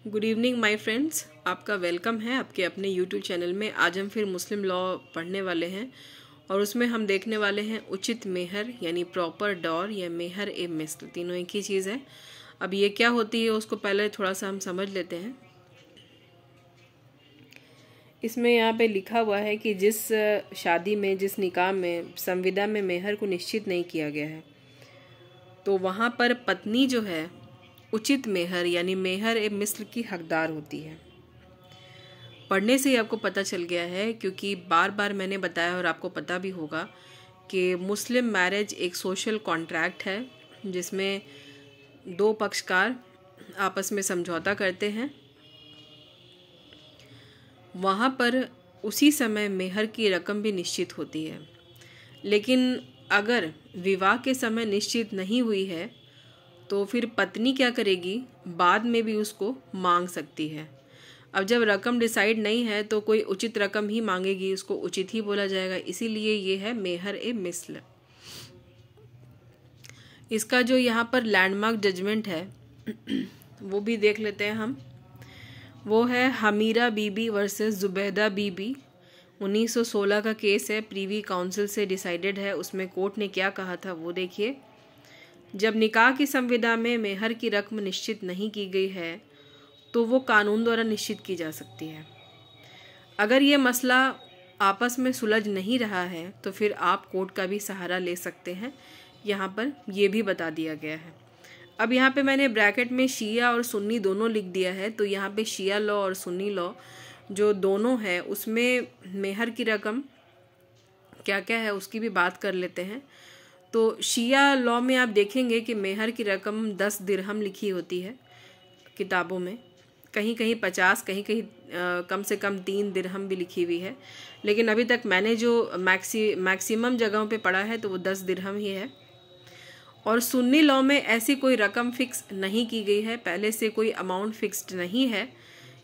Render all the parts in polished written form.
Good evening my friends, आपका welcome है आपके अपने यूट्यूब चैनल में। आज हम फिर मुस्लिम लॉ पढ़ने वाले हैं और उसमें हम देखने वाले हैं उचित मेहर यानी प्रॉपर डॉर या मेहर ए मिस्ल। तीनों एक ही चीज़ है। अब ये क्या होती है उसको पहले थोड़ा सा हम समझ लेते हैं। इसमें यहाँ पे लिखा हुआ है कि जिस शादी में, जिस निकाह में संविदा में मेहर को निश्चित नहीं किया गया है तो वहाँ पर पत्नी जो है उचित मेहर यानी मेहर ए मिस्ल की हकदार होती है। पढ़ने से ही आपको पता चल गया है, क्योंकि बार बार मैंने बताया और आपको पता भी होगा कि मुस्लिम मैरिज एक सोशल कॉन्ट्रैक्ट है जिसमें दो पक्षकार आपस में समझौता करते हैं। वहाँ पर उसी समय मेहर की रकम भी निश्चित होती है, लेकिन अगर विवाह के समय निश्चित नहीं हुई है तो फिर पत्नी क्या करेगी, बाद में भी उसको मांग सकती है। अब जब रकम डिसाइड नहीं है तो कोई उचित रकम ही मांगेगी, उसको उचित ही बोला जाएगा। इसीलिए ये है मेहर ए मिस्ल। इसका जो यहाँ पर लैंडमार्क जजमेंट है वो भी देख लेते हैं हम। वो है हमीरा बीबी वर्सेस जुबैदा बीबी। 1916 का केस है, प्रीवी काउंसिल से डिसाइडेड है। उसमें कोर्ट ने क्या कहा था वो देखिए। जब निकाह की संविदा में मेहर की रकम निश्चित नहीं की गई है तो वो कानून द्वारा निश्चित की जा सकती है। अगर ये मसला आपस में सुलझ नहीं रहा है तो फिर आप कोर्ट का भी सहारा ले सकते हैं। यहाँ पर ये भी बता दिया गया है। अब यहाँ पे मैंने ब्रैकेट में शिया और सुन्नी दोनों लिख दिया है। तो यहाँ पे शिया लॉ और सुन्नी लॉ जो दोनों है उसमें मेहर की रकम क्या क्या है उसकी भी बात कर लेते हैं। तो शिया लॉ में आप देखेंगे कि मेहर की रकम 10 दिरहम लिखी होती है किताबों में, कहीं कहीं 50, कहीं कहीं कम से कम 3 दिरहम भी लिखी हुई है। लेकिन अभी तक मैंने जो मैक्सिमम जगहों पे पढ़ा है तो वो 10 दिरहम ही है। और सुन्नी लॉ में ऐसी कोई रकम फिक्स नहीं की गई है, पहले से कोई अमाउंट फिक्स्ड नहीं है।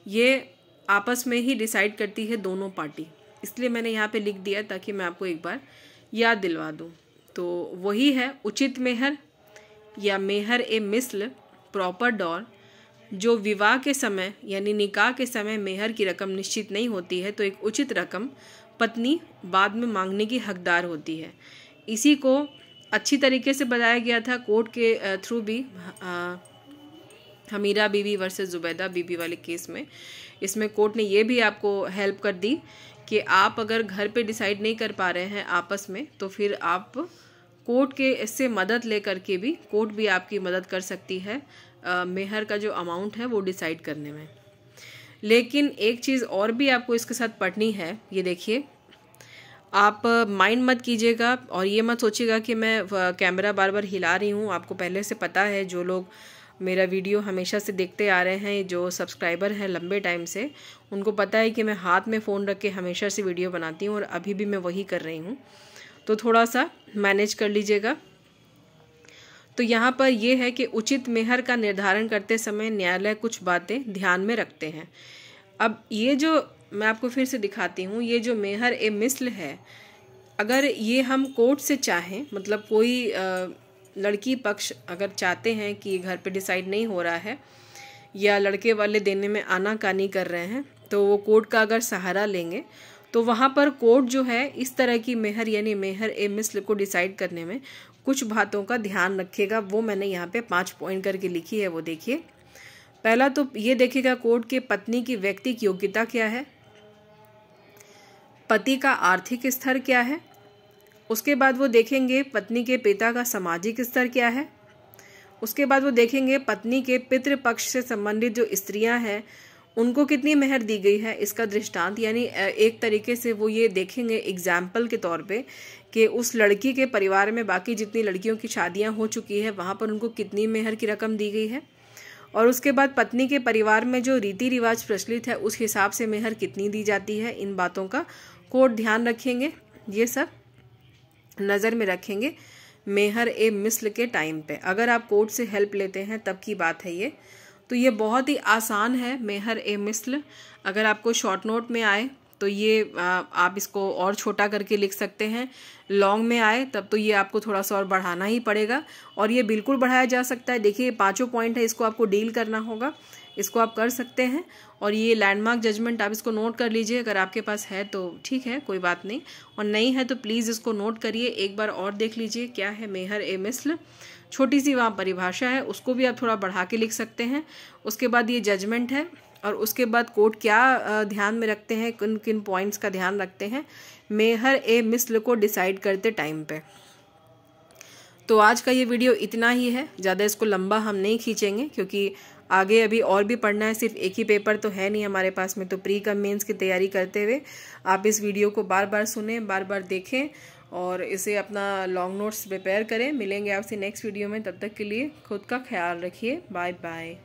ये आपस में ही डिसाइड करती है दोनों पार्टी, इसलिए मैंने यहाँ पे लिख दिया ताकि मैं आपको एक बार याद दिलवा दूँ। तो वही है उचित मेहर या मेहर ए मिस्ल प्रॉपर डॉर। जो विवाह के समय यानी निकाह के समय मेहर की रकम निश्चित नहीं होती है तो एक उचित रकम पत्नी बाद में मांगने की हकदार होती है। इसी को अच्छी तरीके से बताया गया था कोर्ट के थ्रू भी हमीरा बीबी वर्सेस जुबैदा बीबी वाले केस में। इसमें कोर्ट ने ये भी आपको हेल्प कर दी कि आप अगर घर पे डिसाइड नहीं कर पा रहे हैं आपस में तो फिर आप कोर्ट के इससे मदद लेकर के भी, कोर्ट भी आपकी मदद कर सकती है मेहर का जो अमाउंट है वो डिसाइड करने में। लेकिन एक चीज़ और भी आपको इसके साथ पढ़नी है। ये देखिए, आप माइंड मत कीजिएगा और ये मत सोचिएगा कि मैं कैमरा बार बार हिला रही हूँ। आपको पहले से पता है, जो लोग मेरा वीडियो हमेशा से देखते आ रहे हैं, जो सब्सक्राइबर हैं लंबे टाइम से, उनको पता है कि मैं हाथ में फ़ोन रख के हमेशा से वीडियो बनाती हूँ और अभी भी मैं वही कर रही हूँ। तो थोड़ा सा मैनेज कर लीजिएगा। तो यहाँ पर यह है कि उचित मेहर का निर्धारण करते समय न्यायालय कुछ बातें ध्यान में रखते हैं। अब ये जो मैं आपको फिर से दिखाती हूँ, ये जो मेहर ए मिस्ल है, अगर ये हम कोर्ट से चाहें, मतलब कोई लड़की पक्ष अगर चाहते हैं कि घर पे डिसाइड नहीं हो रहा है या लड़के वाले देने में आनाकानी कर रहे हैं, तो वो कोर्ट का अगर सहारा लेंगे तो वहाँ पर कोर्ट जो है इस तरह की मेहर यानी मेहर ए मिस्ल को डिसाइड करने में कुछ बातों का ध्यान रखेगा। वो मैंने यहाँ पे 5 पॉइंट करके लिखी है, वो देखिए। पहला तो ये देखेगा कोर्ट के पत्नी की व्यक्तिगत योग्यता क्या है, पति का आर्थिक स्तर क्या है। उसके बाद वो देखेंगे पत्नी के पिता का सामाजिक स्तर क्या है। उसके बाद वो देखेंगे पत्नी के पितृपक्ष से संबंधित जो स्त्रियां हैं उनको कितनी मेहर दी गई है, इसका दृष्टांत। यानी एक तरीके से वो ये देखेंगे एग्जाम्पल के तौर पे कि उस लड़की के परिवार में बाकी जितनी लड़कियों की शादियां हो चुकी है वहाँ पर उनको कितनी मेहर की रकम दी गई है। और उसके बाद पत्नी के परिवार में जो रीति रिवाज प्रचलित है उस हिसाब से मेहर कितनी दी जाती है। इन बातों का कोर्ट ध्यान रखेंगे, ये सब नज़र में रखेंगे मेहर ए मिस्ल के टाइम पे। अगर आप कोर्ट से हेल्प लेते हैं तब की बात है ये। तो ये बहुत ही आसान है मेहर ए मिस्ल। अगर आपको शॉर्ट नोट में आए तो ये आप इसको और छोटा करके लिख सकते हैं। लॉन्ग में आए तब तो ये आपको थोड़ा सा और बढ़ाना ही पड़ेगा, और ये बिल्कुल बढ़ाया जा सकता है। देखिए 5 पॉइंट है, इसको आपको डील करना होगा, इसको आप कर सकते हैं। और ये लैंडमार्क जजमेंट आप इसको नोट कर लीजिए, अगर आपके पास है तो ठीक है, कोई बात नहीं, और नहीं है तो प्लीज़ इसको नोट करिए। एक बार और देख लीजिए क्या है मेहर ए मिस्ल, छोटी सी वहाँ परिभाषा है, उसको भी आप थोड़ा बढ़ा के लिख सकते हैं। उसके बाद ये जजमेंट है, और उसके बाद कोर्ट क्या ध्यान में रखते हैं, किन किन पॉइंट्स का ध्यान रखते हैं मेहर ए मिस्ल को डिसाइड करते टाइम पे। तो आज का ये वीडियो इतना ही है, ज़्यादा इसको लंबा हम नहीं खींचेंगे, क्योंकि आगे अभी और भी पढ़ना है, सिर्फ एक ही पेपर तो है नहीं हमारे पास में। तो प्री कम मेंस की तैयारी करते हुए आप इस वीडियो को बार बार सुने, बार बार देखें, और इसे अपना लॉन्ग नोट्स प्रिपेयर करें। मिलेंगे आपसे नेक्स्ट वीडियो में, तब तक के लिए खुद का ख्याल रखिए। Bye bye.